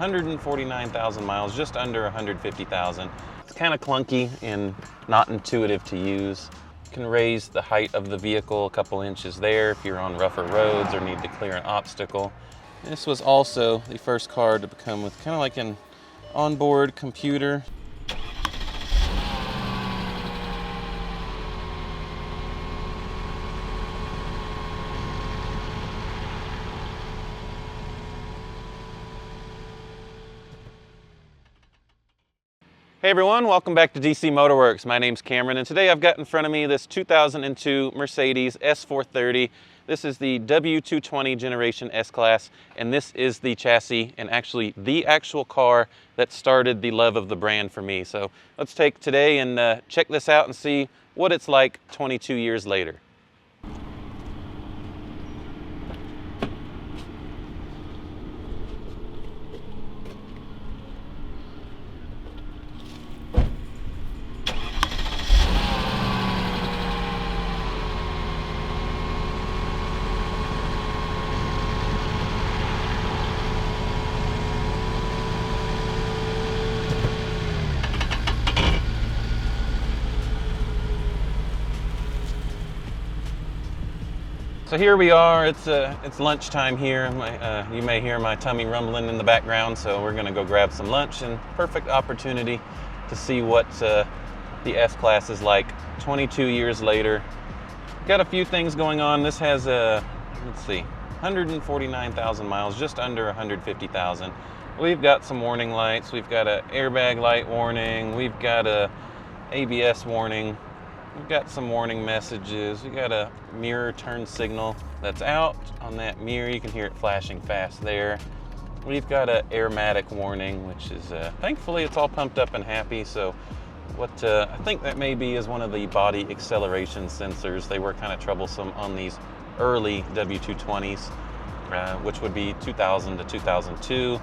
149,000 miles, just under 150,000. It's kind of clunky and not intuitive to use. You can raise the height of the vehicle a couple inches there if you're on rougher roads or need to clear an obstacle. This was also the first car to come with kind of like an onboard computer. Hey everyone, welcome back to DC Motorworks. My name's Cameron, and today I've got in front of me this 2002 Mercedes S430. This is the W220 Generation S-Class, and this is the chassis and actually the actual car that started the love of the brand for me. So let's take today and check this out and see what it's like 22 years later. So here we are, it's lunchtime here. You may hear my tummy rumbling in the background, so we're gonna go grab some lunch, and perfect opportunity to see what the S-Class is like 22 years later. Got a few things going on. This has let's see, 149,000 miles, just under 150,000. We've got some warning lights. We've got an airbag light warning. We've got a ABS warning. We've got some warning messages. We got a mirror turn signal that's out on that mirror. You can hear it flashing fast there. We've got an Airmatic warning, which is, thankfully it's all pumped up and happy. So what I think that maybe is one of the body acceleration sensors. They were kind of troublesome on these early W220s, which would be 2000 to 2002,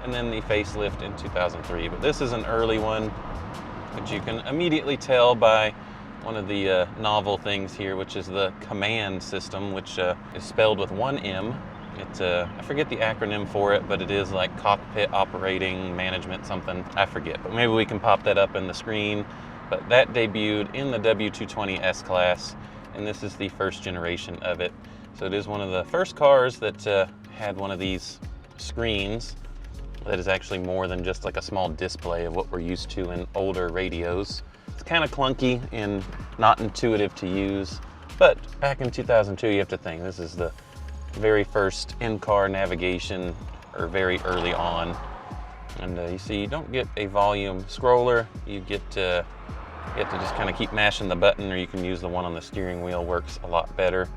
and then the facelift in 2003. But this is an early one, which you can immediately tell by one of the novel things here, which is the command system, which is spelled with one M. It's I forget the acronym for it, but it is like cockpit operating management something. I forget, but maybe we can pop that up in the screen. But that debuted in the W220 S-Class, and this is the first generation of it. So it is one of the first cars that had one of these screens that is actually more than just like a small display of what we're used to in older radios. It's kind of clunky and not intuitive to use, but back in 2002, you have to think this is the very first in-car navigation, or very early on. And you see, you don't get a volume scroller. You have to just kind of keep mashing the button, or you can use the one on the steering wheel. Works a lot better.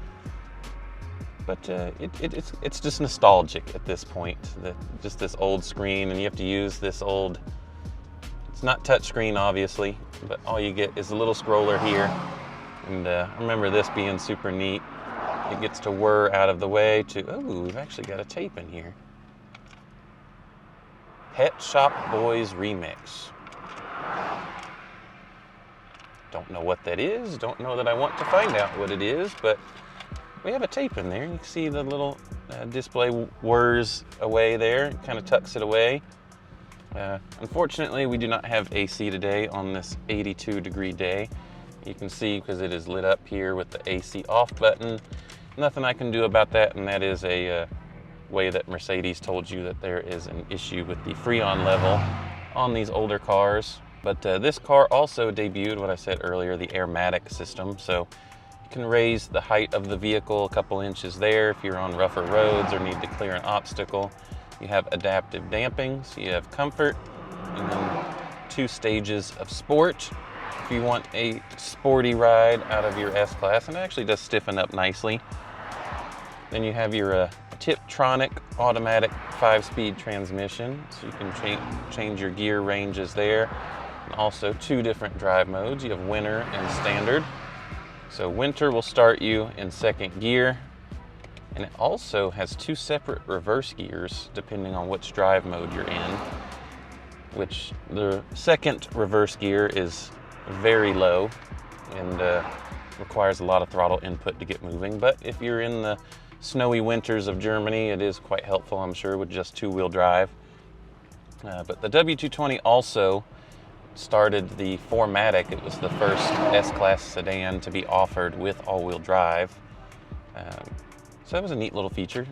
But it's just nostalgic at this point. Just this old screen, and you have to use this old. It's not touchscreen, obviously, but all you get is a little scroller here. And I remember this being super neat. It gets to whir out of the way to, oh, we've actually got a tape in here. Pet Shop Boys Remix. Don't know what that is. Don't know that I want to find out what it is, but we have a tape in there. You can see the little display whirs away there. It kind of tucks it away. Unfortunately, we do not have AC today on this 82-degree day. You can see because it is lit up here with the AC off button. Nothing I can do about that, and that is a way that Mercedes told you that there is an issue with the Freon level on these older cars. But this car also debuted what I said earlier, the Airmatic system. So you can raise the height of the vehicle a couple inches there if you're on rougher roads or need to clear an obstacle. You have adaptive damping, so you have comfort, and then 2 stages of sport. If you want a sporty ride out of your S-Class, and it actually does stiffen up nicely. Then you have your Tiptronic automatic 5-speed transmission, so you can change your gear ranges there. And also 2 different drive modes. You have winter and standard. So winter will start you in 2nd gear. And it also has 2 separate reverse gears depending on which drive mode you're in, which the 2nd reverse gear is very low and requires a lot of throttle input to get moving. But if you're in the snowy winters of Germany, it is quite helpful, I'm sure, with just 2-wheel drive. But the W220 also started the Airmatic. It was the first S-Class sedan to be offered with all-wheel drive. So that was a neat little feature.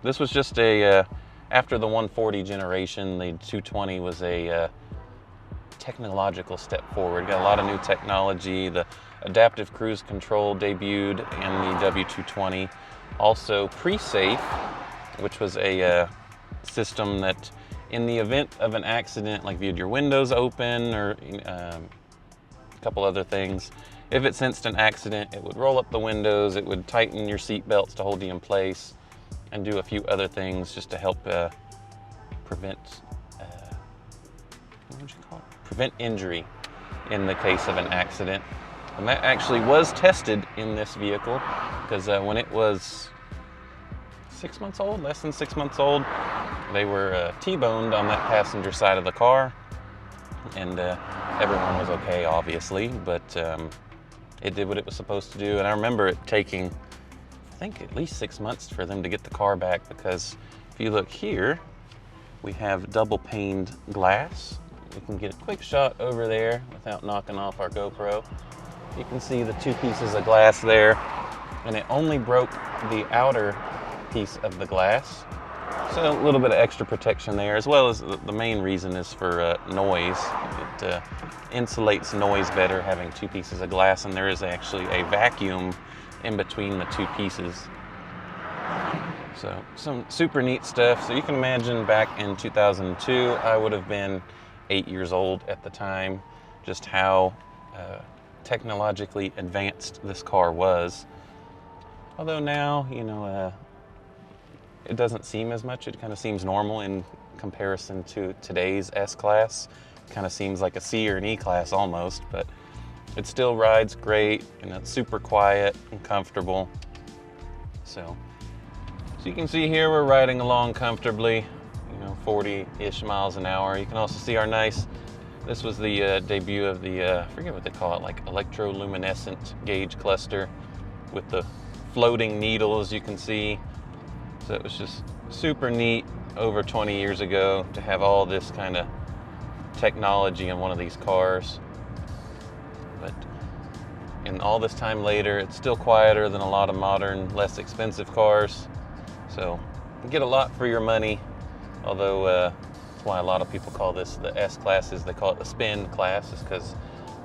This was just after the 140 generation, the 220 was a technological step forward. Got a lot of new technology. The adaptive cruise control debuted in the W220. Also pre-safe, which was a system that in the event of an accident, like if you had your windows open or a couple other things, if it sensed an accident, it would roll up the windows, it would tighten your seat belts to hold you in place, and do a few other things just to help prevent, what would you call it? Prevent injury in the case of an accident. And that actually was tested in this vehicle, because when it was 6 months old, less than 6 months old, they were T-boned on that passenger side of the car, and everyone was okay, obviously, but it did what it was supposed to do. And I remember it taking, I think, at least 6 months for them to get the car back, because if you look here, we have double paned glass. You can get a quick shot over there without knocking off our GoPro. You can see the two pieces of glass there, and it only broke the outer piece of the glass. So a little bit of extra protection there, as well as the main reason is for noise. It insulates noise better having two pieces of glass, and there is actually a vacuum in between the two pieces. So some super neat stuff. So you can imagine back in 2002, I would have been 8 years old at the time, just how technologically advanced this car was. Although now, you know, it doesn't seem as much. It kind of seems normal in comparison to today's S-Class. It kind of seems like a C or an E-Class almost, but it still rides great, and it's super quiet and comfortable. So you can see here we're riding along comfortably, you know, 40-ish miles an hour. You can also see our nice, this was the debut of the, I forget what they call it, like electroluminescent gauge cluster with the floating needles, you can see. So it was just super neat over 20 years ago to have all this kind of technology in one of these cars. But in all this time later, it's still quieter than a lot of modern, less expensive cars. So you get a lot for your money, although that's why a lot of people call this the S-Classes. They call it the spin class, is because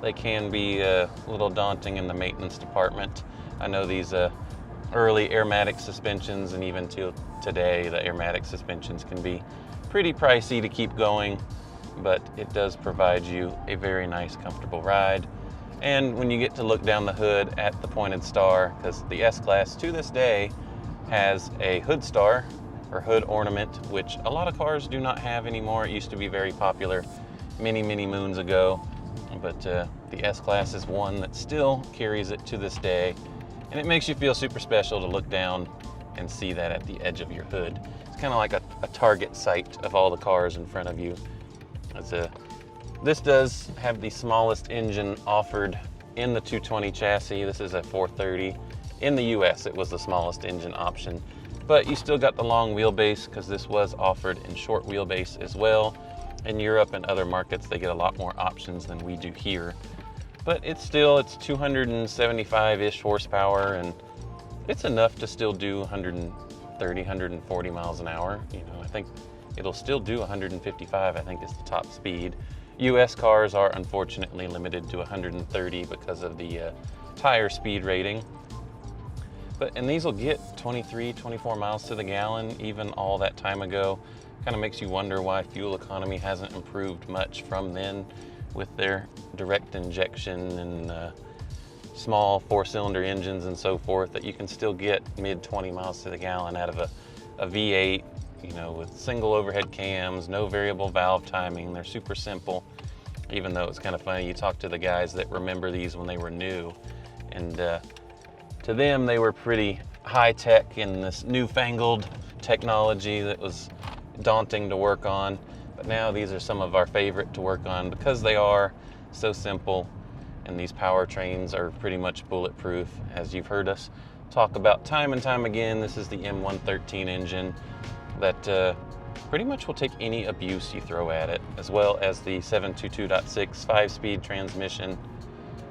they can be a little daunting in the maintenance department. I know these early Airmatic suspensions, and even till today, the Airmatic suspensions can be pretty pricey to keep going, but it does provide you a very nice, comfortable ride. And when you get to look down the hood at the pointed star, because the S-Class to this day has a hood star or hood ornament, which a lot of cars do not have anymore. It used to be very popular many, many moons ago, but the S-Class is one that still carries it to this day. And it makes you feel super special to look down and see that at the edge of your hood. It's kind of like a target sight of all the cars in front of you. This does have the smallest engine offered in the 220 chassis. This is a 430. In the US, it was the smallest engine option, but you still got the long wheelbase because this was offered in short wheelbase as well. In Europe and other markets, they get a lot more options than we do here. But it's 275-ish horsepower, and it's enough to still do 130, 140 miles an hour. You know, I think it'll still do 155, I think is the top speed. US cars are unfortunately limited to 130 because of the tire speed rating. And these will get 23, 24 miles to the gallon, even all that time ago. Kind of makes you wonder why fuel economy hasn't improved much from then, with their direct injection and small 4-cylinder engines and so forth, that you can still get mid 20 miles to the gallon out of a V8, you know, with single overhead cams, no variable valve timing. They're super simple, even though it's kind of funny. You talk to the guys that remember these when they were new, and to them they were pretty high tech in this newfangled technology that was daunting to work on. But now these are some of our favorite to work on because they are so simple, and these powertrains are pretty much bulletproof. As you've heard us talk about time and time again, this is the M113 engine that pretty much will take any abuse you throw at it, as well as the 722.6 5-speed transmission.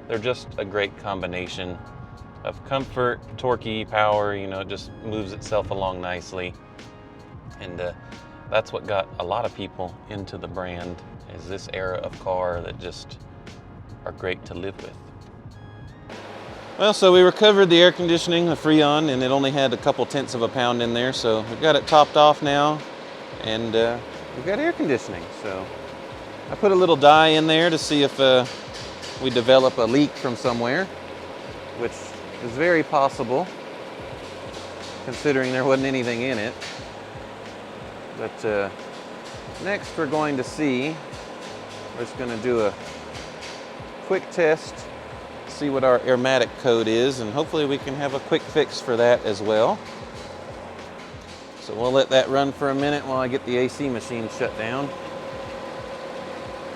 They're just a great combination of comfort, torquey, power. You know, it just moves itself along nicely. And that's what got a lot of people into the brand, is this era of car that just are great to live with. Well, so we recovered the air conditioning, the Freon, and it only had a couple tenths of a pound in there. So we've got it topped off now, and we've got air conditioning. So I put a little dye in there to see if we develop a leak from somewhere, which is very possible, considering there wasn't anything in it. But next we're going to see, we're just going to do a quick test, see what our Airmatic code is, and hopefully we can have a quick fix for that as well. So we'll let that run for a minute while I get the AC machine shut down.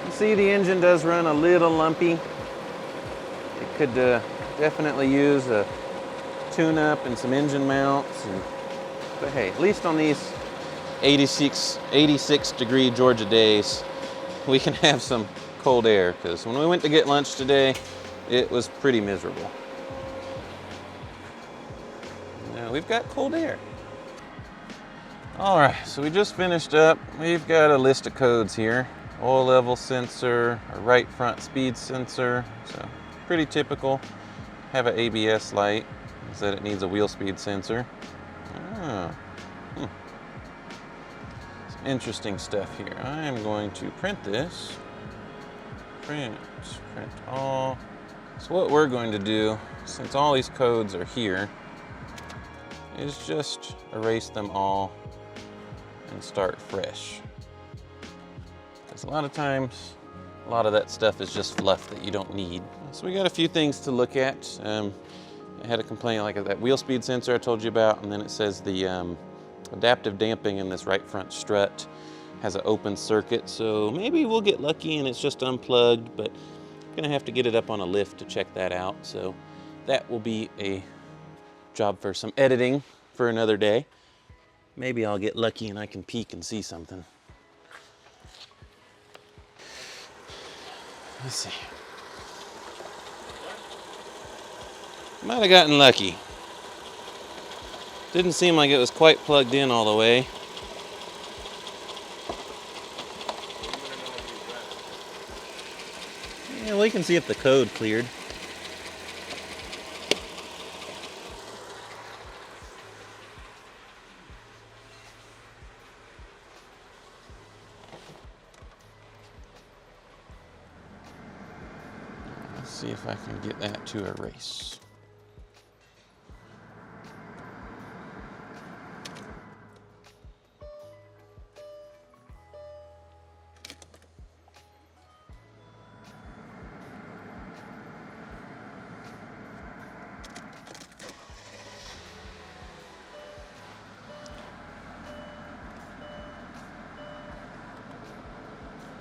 You see the engine does run a little lumpy. It could definitely use a tune-up and some engine mounts. But hey, at least on these 86 degree Georgia days, we can have some cold air, because when we went to get lunch today, it was pretty miserable. Now we've got cold air. All right, so we just finished up. We've got a list of codes here. Oil level sensor, a right front speed sensor. So pretty typical. Have an ABS light. It said it needs a wheel speed sensor. Some interesting stuff here. I am going to print this. Print all. So what we're going to do, since all these codes are here, is just erase them all and start fresh. Because a lot of times, a lot of that stuff is just fluff that you don't need. So we got a few things to look at. I had a complaint like that wheel speed sensor I told you about, and then it says the adaptive damping in this right front strut has an open circuit. So maybe we'll get lucky and it's just unplugged, but I'm gonna have to get it up on a lift to check that out. So that will be a job for some editing for another day. Maybe I'll get lucky and I can peek and see something. Let's see. Might have gotten lucky. Didn't seem like it was quite plugged in all the way. Yeah, we can see if the code cleared. Let's see if I can get that to erase.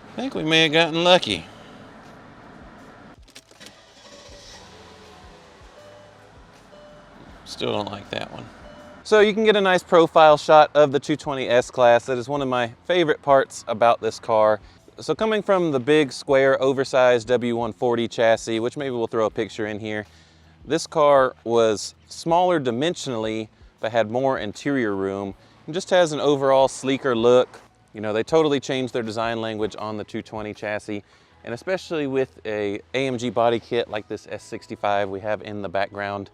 I think we may have gotten lucky. Still don't like that one. So you can get a nice profile shot of the 220 S-Class. That is one of my favorite parts about this car. So coming from the big, square, oversized W140 chassis, which maybe we'll throw a picture in here, this car was smaller dimensionally, but had more interior room, and just has an overall sleeker look. You know, they totally changed their design language on the 220 chassis, and especially with a AMG body kit like this S65 we have in the background,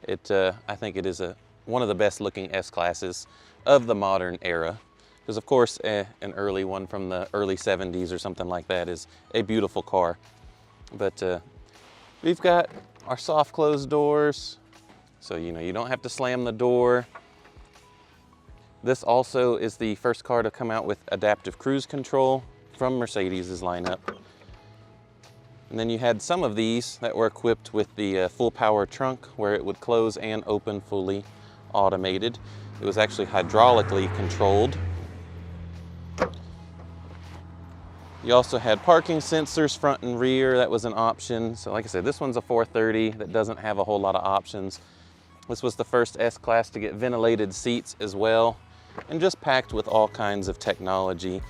I think it is one of the best looking S-Classes of the modern era. Because of course, an early one from the early 70s or something like that is a beautiful car. But we've got our soft closed doors, so you know, you don't have to slam the door. This also is the first car to come out with adaptive cruise control from Mercedes' lineup. And then you had some of these that were equipped with the full power trunk, where it would close and open fully automated. It was actually hydraulically controlled. You also had parking sensors front and rear. That was an option. So like I said, this one's a 430 that doesn't have a whole lot of options. This was the first S-Class to get ventilated seats as well. and just packed with all kinds of technology.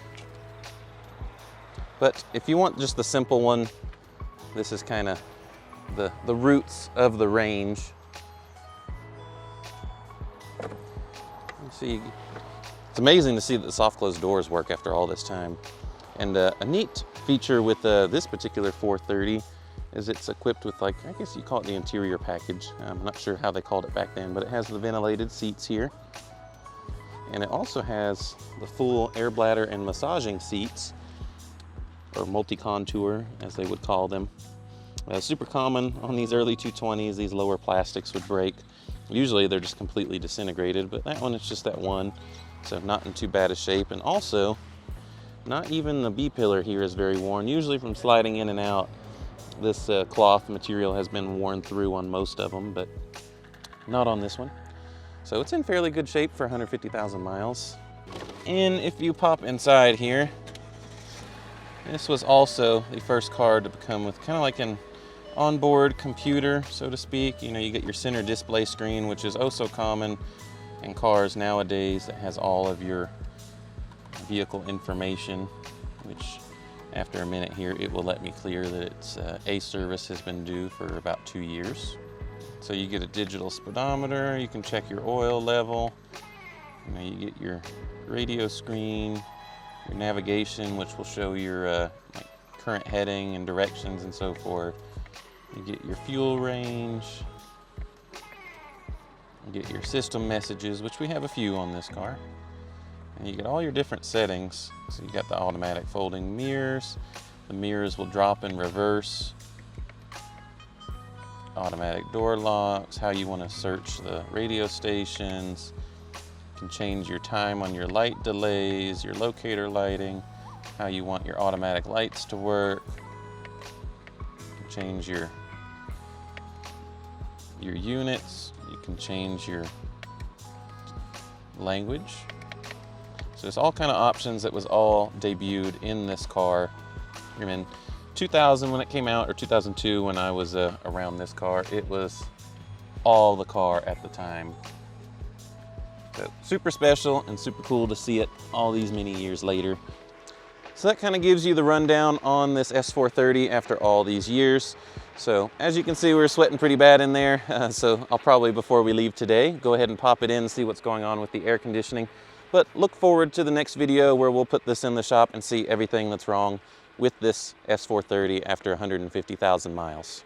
But if you want just the simple one, this is kind of the roots of the range. You see, it's amazing to see that the soft closed doors work after all this time. And a neat feature with this particular 430 is it's equipped with, like, I guess you call it the interior package. I'm not sure how they called it back then, but it has the ventilated seats here. And it also has the full air bladder and massaging seats, or multi-contour as they would call them. Super common on these early 220s, these lower plastics would break. Usually they're just completely disintegrated, but that one is just that one, so not in too bad a shape. And also, not even the B-pillar here is very worn. Usually from sliding in and out, this cloth material has been worn through on most of them, but not on this one. So it's in fairly good shape for 150,000 miles. And if you pop inside here, this was also the first car to come with kind of like an onboard computer, so to speak. You know, you get your center display screen, which is oh so common in cars nowadays, that has all of your vehicle information, which after a minute here, it will let me clear that its A service has been due for about 2 years. So you get a digital speedometer, you can check your oil level, you know, you get your radio screen, your navigation, which will show your like current heading and directions and so forth. You get your fuel range, you get your system messages, which we have a few on this car. And you get all your different settings. So you got the automatic folding mirrors. The mirrors will drop in reverse. Automatic door locks, how you want to search the radio stations. You can change your time on your light delays, your locator lighting, how you want your automatic lights to work. You can change your units. You can change your language. So there's all kind of options that was all debuted in this car. I mean, 2000 when it came out, or 2002 when I was around this car, it was all the car at the time. So super special and super cool to see it all these many years later. So that kind of gives you the rundown on this S430 after all these years. So as you can see, we're sweating pretty bad in there. So I'll probably, before we leave today, go ahead and pop it in and see what's going on with the air conditioning. But look forward to the next video where we'll put this in the shop and see everything that's wrong with this S430 after 150,000 miles.